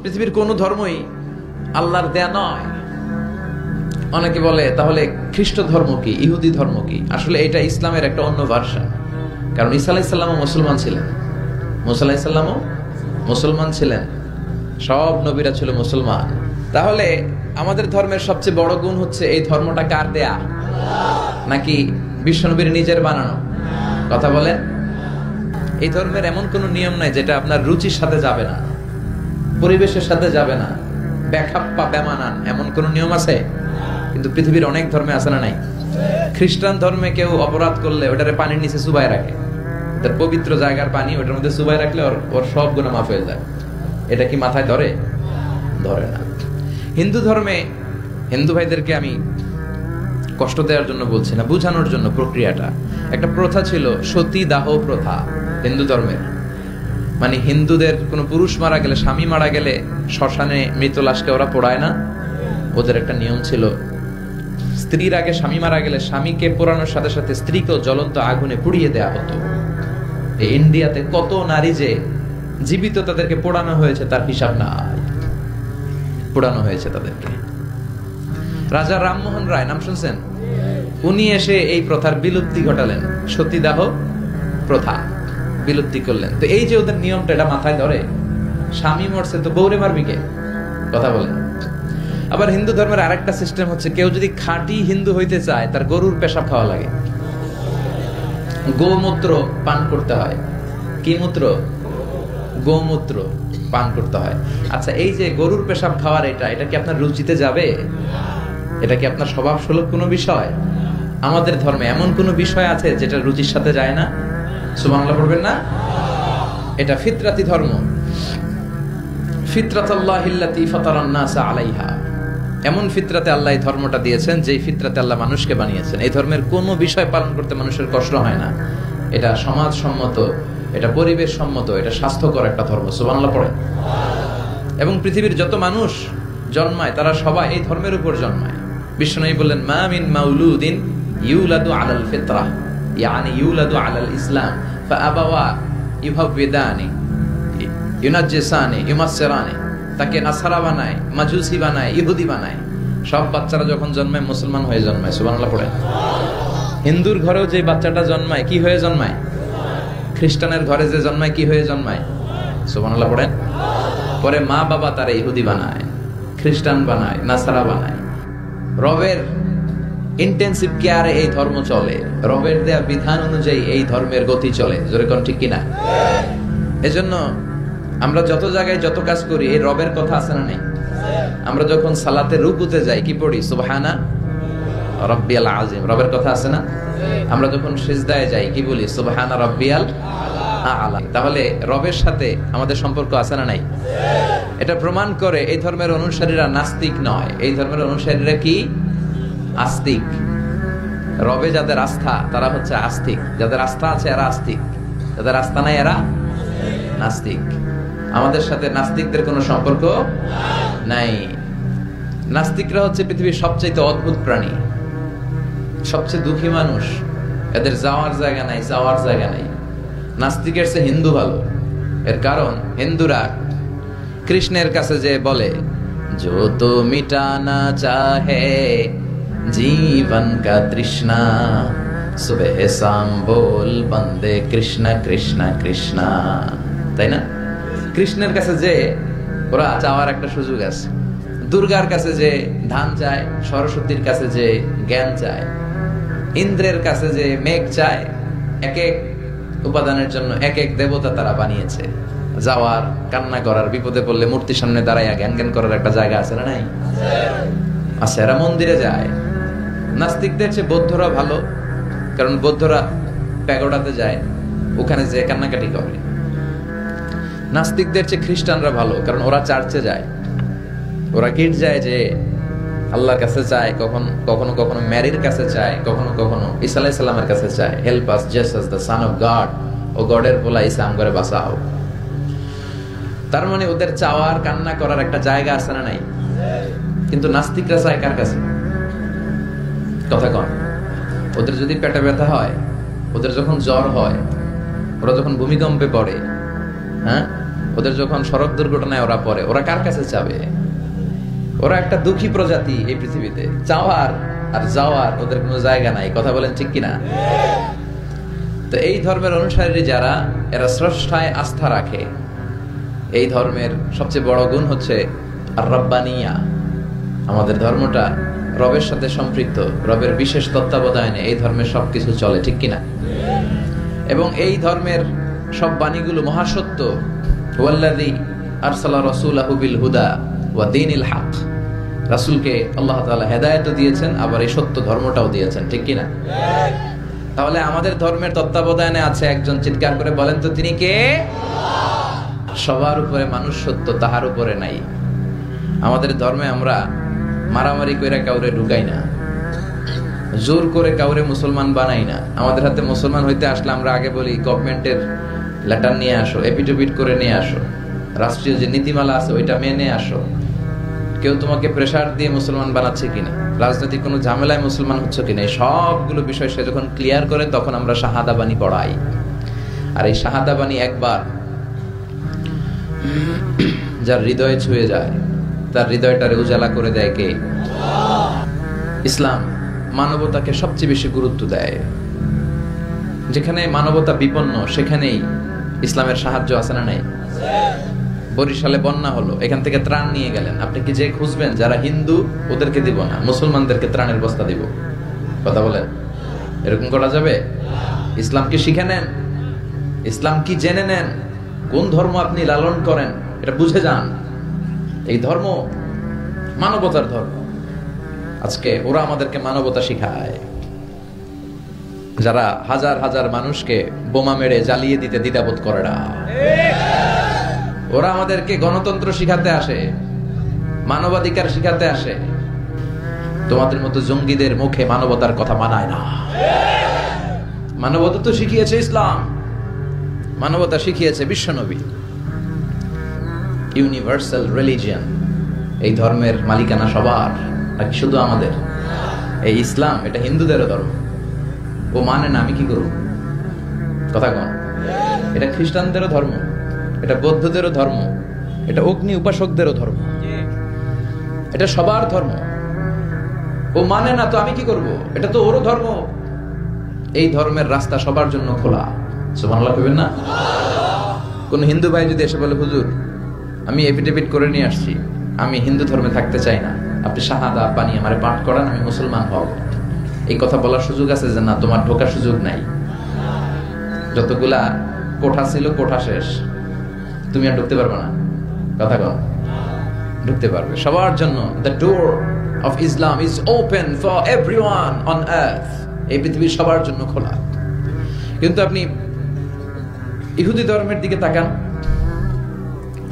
পৃথিবীর কোন ধর্মই আল্লাহর দেয়া নয়। অনেকে বলে তাহলে খ্রিস্ট ধর্ম কি, ইহুদি ধর্ম কি? আসলে এটা ইসলামের একটা অন্য ভার্সন। কারণ ঈসা আলাইহিস সালামও মুসলমান ছিলেন, মুসা আলাইহিস সালামও মুসলমান ছিলেন, সব নবীরা ছিল মুসলমান। তাহলে আমাদের ধর্মের সবচেয়ে বড় গুণ হচ্ছে এই ধর্মটা কার দেয়া, নাকি বিশ্বনবীর নিজের বানানো? কথা বলেন। এই ধর্মের এমন কোন নিয়ম নাই যেটা আপনার রুচির সাথে যাবে না, পরিবেশের সাথে যাবে না, বেখাপ্পা বেমানান এমন কোন নিয়ম আছে? কিন্তু পৃথিবীর অনেক ধর্মে আছে না নাই? খ্রিস্টান ধর্মে কেউ অপরাধ করলে ওটারে পানির নিচে চুবাই রাখে, তার পবিত্র জায়গার পানি ওটার মধ্যে চুবাই রাখলে ওর সব গুনাহ মাফ হয়ে যায়। এটা কি মাথায় ধরে? ধরে না। হিন্দু ধর্মে, হিন্দু ভাইদেরকে আমি কষ্ট দেওয়ার জন্য বলছি না, বোঝানোর জন্য। প্রক্রিয়াটা একটা প্রথা ছিল, সতী দাহ প্রথা হিন্দু ধর্মের। মানে হিন্দুদের কোনো পুরুষ মারা গেলে, স্বামী মারা গেলে শ্মশানে মৃত লাশকে ওরা পোড়ায় না। ওদের একটা নিয়ম ছিল, স্ত্রীর আগে স্বামী মারা গেলে স্বামীকে পোড়ানোর সাথে সাথে স্ত্রীকেও জ্বলন্ত আগুনে পুড়িয়ে দেয়া হতো। এই ইন্ডিয়াতে কত নারী যে জীবিত তাদেরকে পোড়ানো হয়েছে তার হিসাব নাই, পোড়ানো হয়েছে তাদেরকে। রাজা রামমোহন রায় নাম শুনছেন? উনি এসে এই প্রথার বিলুপ্তি ঘটালেন, সতীদাহ প্রথা বিলুপ্তি করলেন। তো এই যে ওদের নিয়মটা, এটা মাথায় ধরে? স্বামী মরছে তো বউরে মারবি কে? কথা বলেন। আবার হিন্দু ধর্মের আরেকটা সিস্টেম হচ্ছে, কেউ যদি খাঁটি হিন্দু হইতে চায় তার গরুর পেশাব খাওয়া লাগে, গোমূত্র পান করতে হয়। কি মূত্র? গোমূত্র পান করতে হয়। আচ্ছা, এই যে গরুর পেশাব খাওয়ার এটা কি আপনার রুচিতে যাবে? এটা কি আপনার স্বভাব সুলভ কোনো বিষয়? আমাদের ধর্মে এমন কোনো বিষয় আছে যেটা রুচির সাথে যায় না? সুবহানাল্লাহ পড়বেন না? এটা ফিতরাতি ধর্ম। ফিতরাতাল্লাহিল্লাতী ফাতারান নাসা আলাইহা। এমন ফিতরাতে আল্লাহ এই ধর্মটা দিয়েছেন, যেই ফিতরাতে আল্লাহ মানুষকে বানিয়েছেন। এই ধর্মের কোনো বিষয় পালন করতে মানুষের কষ্ট হয় না। এটা সমাজসম্মত, এটা পরিবেশ সম্মত, এটা স্বাস্থ্যকর একটা ধর্ম। সুবহানাল্লাহ পড়েন। এবং পৃথিবীর যত মানুষ জন্মায় তারা সবাই এই ধর্মের উপর জন্মায়। বিশ্বনবী বললেন, মা মিন মাউলুদিন ইউলাদু আলাল ফিতরাহ, ইয়ানি ইউলাদু আলাল ইসলাম ফাআবাওয়া ইউহাব্বিদানি ইউনাজ্জিসানি ইউমাসসিরানি। তাকে নাসারা বানায়, মাজুসি বানায়, ইহুদি বানায়। সব বাচ্চারা যখন জন্মায় মুসলমান হয়ে জন্মায়। সুবহানাল্লাহ পড়েন। হিন্দুর ঘরেও যে বাচ্চাটা জন্মায় কি হয়ে জন্মায়? খ্রিস্টানের ঘরে যে জন্মায় কি হয়ে জন্মায়? সুবহানাল্লাহ পড়েন। পরে মা বাবা তারা ইহুদি বানায়, খ্রিস্টান বানায়, নাসারা বানায়। রবের ইন্টেন্সিভ কেয়ারে এই ধর্ম চলে, রবের দেয়া বিধান অনুযায়ী এই ধর্মের গতি চলে। জোরে কোন ঠিক কিনা? এজন্য আমরা যত জায়গায় যত কাজ করি এই রবের কথা আছে না নেই? আমরা যখন সালাতে রুকুতে যাই কি পড়ি? সুবহানা রাব্বিয়াল আযীম, রবের কথা আছে না? আমরা যখন সিজদায় যাই কি বলি? সুবহানা রাব্বিয়াল আ'লা। তাহলে রবের সাথে আমাদের সম্পর্ক আছে না নাই? এটা প্রমাণ করে এই ধর্মের অনুসারীরা নাস্তিক নয়, এই ধর্মের অনুসারীরা কি? আস্তিক। রবে যাদের আস্থা তারা হচ্ছে আস্তিক, যাদের আস্থা আছে এরা আস্তিক, যাদের আস্থা নাই এরা নাস্তিক। আমাদের সাথে নাস্তিকদের কোনো সম্পর্ক নাই। নাস্তিকরা হচ্ছে পৃথিবীর সবচেয়ে অদ্ভুত প্রাণী, সবচেয়ে দুঃখী মানুষ। এদের যাওয়ার জায়গা নাই, যাওয়ার জায়গা নাই। নাস্তিকের চেয়ে হিন্দু ভালো। এর কারণ হিন্দুরা কৃষ্ণের কাছে যে বলে, जो तो मिटाना चाहे जीवन का तृष्णा, सुबह शाम बोल बंदे कृष्ण कृष्ण कृष्ण। তাই না? কৃষ্ণের কাছে যে ওরা চাওয়ার একটা সুযোগ আছে, দুর্গার কাছে যে ধান চায়, সরস্বতীর কাছে যে জ্ঞান চায়, ইন্দ্রের কাছে যে মেঘ চায়। এক এক উপাদানের জন্য এক এক দেবতা তারা বানিয়েছে। যাওয়ার, কান্না করার, বিপদে পড়লে মূর্তির সামনে দাঁড়াইয়া জ্ঞান জ্ঞান করার একটা জায়গা আছে না নাই? আছে। এরা মন্দিরে যায়। নাস্তিকদের চেয়ে বৌদ্ধরা ভালো, কারণ বৌদ্ধরা প্যাগোডাতে যায়, ওখানে যে কান্নাকাটি করে। নাস্তিকদের চেয়ে খ্রিস্টানরা ভালো, কারণ ওরা চার্চে যায়, ওরা গির্জায় যে আল্লাহর কাছে চায়, কখনো কখনো ম্যারির কাছে চায়, কখনো কখনো ঈসা আলাইহিস সালামের কাছে চায়। Help us Jesus the son of God, ও গডের বলা ঈসা আমগরে বাঁচাও। তার মানে ওদের চাওয়ার, কান্না করার একটা জায়গা আছে না নাই? কিন্তু নাস্তিকরা চায় কার কাছে? কথা কন। ওদের যদি পেটে ব্যথা হয়, ওদের যখন জ্বর হয়, ওরা যখন ভূমিকম্পে পড়ে, হ্যাঁ, ওদের যখন সড়ক দুর্ঘটনায় ওরা পড়ে, ওরা কার কাছে যাবে? ওরা একটা দুঃখী প্রজাতি এই পৃথিবীতে, চাওয়ার আর যাওয়ার ওদের কোনো জায়গা নাই। কথা বলেন ঠিক কিনা? তো এই ধর্মের অনুসারী যারা, এরা স্রষ্টায় আস্থা রাখে। এই ধর্মের সবচেয়ে বড় গুণ হচ্ছে আর রব্বানিয়া। আমাদের ধর্মটা রবের সাথে সম্পৃক্ত, রবের বিশেষ তত্ত্বাবধানে এই ধর্মের সবকিছু চলে, ঠিক কিনা? এবং এই ধর্মের সব বাণীগুলো মহাসত্য। ওয়াল্লাযী আরসালা রাসূলাহু বিল হুদা ওয়া দীনিল হক। রাসূলকে আল্লাহ তাআলা হেদায়েত দিয়েছেন, আবার এই সত্য ধর্মটাও দিয়েছেন, ঠিক কিনা? তাহলে আমাদের ধর্মের তত্ত্বাবধানে আছে একজন, চিৎকার করে বলেন তো তিনি কে? সবার উপরে মানুষ সত্য, তাহার উপরে নাই। আমাদের ধর্মে আমরা মারামারি করে কাউরে ঢুকাই না, জোর করে কাউরে মুসলমান বানাই না। আমাদের হাতে মুসলমান হইতে আসলে আমরা আগে বলি গভর্নমেন্টের লেটার নিয়ে আসো, এপিডেভিট করে নিয়ে আসো, রাষ্ট্রীয় যে নীতিমালা আছে ওইটা মেনে আসো। কেউ তোমাকে প্রেসার দিয়ে মুসলমান বানাচ্ছে কিনা, রাজনৈতিক কোনো ঝামেলায় মুসলমান হচ্ছে কিনা, এই সবগুলো বিষয় সে যখন ক্লিয়ার করে তখন আমরা শাহাদা বাণী পড়াই। আর এই শাহাদা বাণী একবার যার হৃদয়ে ছুঁয়ে যায়, তার হৃদয়টারে উজালা করে দেয় কে? ইসলাম মানবতাকে সবচেয়ে বেশি গুরুত্ব দেয়। যেখানে মানবতা বিপন্ন সেখানেই ইসলামের সাহায্য আছে না নাই? বরিশালে বন্যা হলো, এখান থেকে ত্রাণ নিয়ে গেলেন, আপনি কি যে খুঁজবেন যারা হিন্দু ওদেরকে দিব না, মুসলমানদেরকে ত্রাণের বস্তা দিব? কথা বলেন, এরকম করা যাবে? ইসলাম কি শিখে নেন, ইসলাম কি জেনে নেন, কোন ধর্ম আপনি লালন করেন এটা বুঝে যান। এই ধর্ম মানবতার ধর্ম। আজকে ওরা আমাদেরকে মানবতা শিখায়, যারা হাজার হাজার মানুষকে বোমা মেরে জ্বালিয়ে দিতে দ্বিধাবোধ করে না। ওরা আমাদেরকে গণতন্ত্র শিখাতে আসে, মানবাধিকার শিখাতে আসে। তোমাদের মতো জঙ্গিদের মুখে মানবতার কথা মানায় না। মানবতা তো শিখিয়েছে ইসলাম, মানবতা শিখিয়েছে বিশ্বনবী। ইউনিভার্সাল রিলিজিয়ন, এই ধর্মের মালিকানা সবার, নাকি শুধু আমাদের? এই ইসলাম এটা হিন্দুদেরও ধর্ম। ও মানে না, আমি কি করব? কথা কন। এটা খ্রিস্টানদেরও ধর্ম, এটা বৌদ্ধদেরও ধর্ম, এটা অগ্নি উপাসকদেরও ধর্ম, এটা সবার ধর্ম। ও মানে না তো আমি কি করব? এটা তো ওরও ধর্ম। এই ধর্মের রাস্তা সবার জন্য খোলা। সুবহানাল্লাহ কইবেন না? কোন হিন্দু ভাই যদি এসে বলে, হুজুর আমি এফিডেভিট করে নিয়ে আসছি, আমি হিন্দু ধর্মে থাকতে চাই না, আপনি শাহাদা বাণী আমারে পাঠ করান, আমি মুসলমান হব, এই কথা বলার সুযোগ আছে? যে না, তোমার ঢোকার সুযোগ নাই। যতগুলা কোঠা ছিল কোঠা শেষ, তুমি আর ঢুকতে পারবে না। কথা কন। ঢুকতে পারবে সবার জন্য। The door of Islam is open for everyone on earth. এই পৃথিবীর সবার জন্য খোলা। কিন্তু আপনি ইহুদি ধর্মের দিকে তাকান।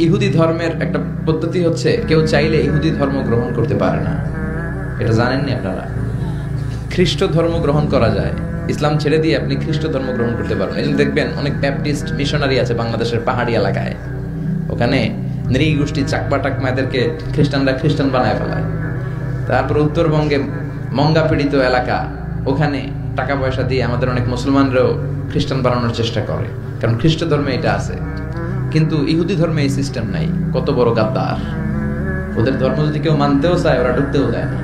ইহুদি ধর্মের একটা পদ্ধতি হচ্ছে, কেউ চাইলে ইহুদি ধর্ম গ্রহণ করতে পারে না। এটা জানেননি আপনারা? খ্রিস্ট ধর্ম গ্রহণ করা যায়, ইসলাম ছেড়ে দিয়ে আপনি খ্রিস্ট ধর্ম গ্রহণ করতে পারবেন। এই জন্য দেখবেন অনেক ব্যাপটিস্ট মিশনারি আছে বাংলাদেশের পাহাড়ি এলাকায়, ওখানে নৃগোষ্ঠী চাকমা টাকমাদেরকে খ্রিস্টানরা খ্রিস্টান বানায় ফেলায়। তারপর উত্তরবঙ্গে মঙ্গা পীড়িত এলাকা, ওখানে টাকা পয়সা দিয়ে আমাদের অনেক মুসলমানরাও খ্রিস্টান বানানোর চেষ্টা করে, কারণ খ্রিস্ট ধর্মে এটা আছে। কিন্তু ইহুদি ধর্মে এই সিস্টেম নাই। কত বড় গাদ্দার! ওদের ধর্ম যদি কেউ মানতেও চায়, ওরা ঢুকতেও দেয় না।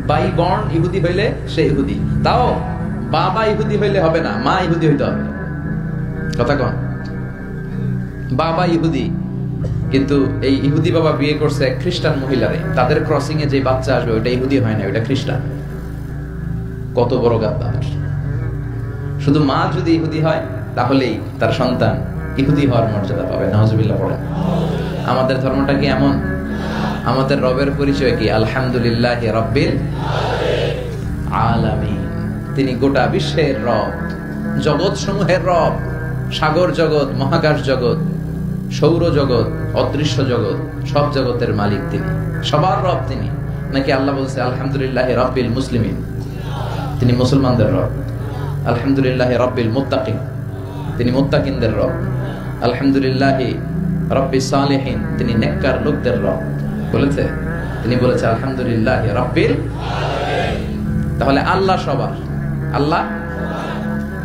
বাই বর্ন ইহুদি হইলে সে ইহুদি, তাও বাবা ইহুদি হইলে হবে না, মা ইহুদি হইতে হবে। কথা কন। বাবা ইহুদি, কিন্তু এই ইহুদি বাবা বিয়ে করছে এক খ্রিস্টান মহিলারে, তাদের ক্রসিং এ যে বাচ্চা আসবে ওটা ইহুদি হয় না, ওটা খ্রিস্টান। কত বড় গাদ্দার! শুধু মা যদি ইহুদি হয় তাহলেই তার সন্তান ইহুদি হওয়ার মর্যাদা পাবে। নাউজুবিল্লাহ পড়েন। আমাদের ধর্মটা কি এমন? আমাদের রবের পরিচয় কি? আলহামদুলিল্লাহি রাব্বিল আলামিন। তিনি গোটা বিশ্বের রব, জগৎ সমূহের রব। সাগর জগৎ, মহাকাশ জগৎ, সৌর জগৎ, অদৃশ্য জগৎ, সব জগতের মালিক তিনি, সবার রব তিনি। নাকি আল্লাহ বলছে আলহামদুলিল্লাহি রাব্বিল মুসলিমিন, তিনি মুসলমানদের রব। আলহামদুলিল্লাহি রাব্বিল মুত্তাকিন, তিনি মুত্তাকিনদের রব। আলহামদুলিল্লাহি রাব্বিস সালিহিন, তিনি নেককার লোকদের রব বলেছে। তিনি বলেছে আলহামদুলিল্লাহি রাব্বিল আলামিন। তাহলে আল্লাহ সবার, আল্লাহ।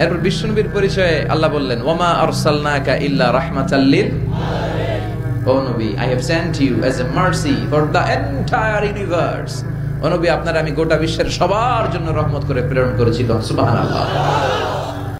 এরপর বিশ্বনবীর পরিচয়ে আল্লাহ বললেন ওয়ামা আরসালনাকা ইল্লা রাহমাতাল লিল আলামিন, ও নবী, I have sent you as a mercy for the entire universe. ও নবী, আপনার আমি গোটা বিশ্বের সবার জন্য রহমত করে প্রেরণ করেছি। সুবহানাল্লাহ।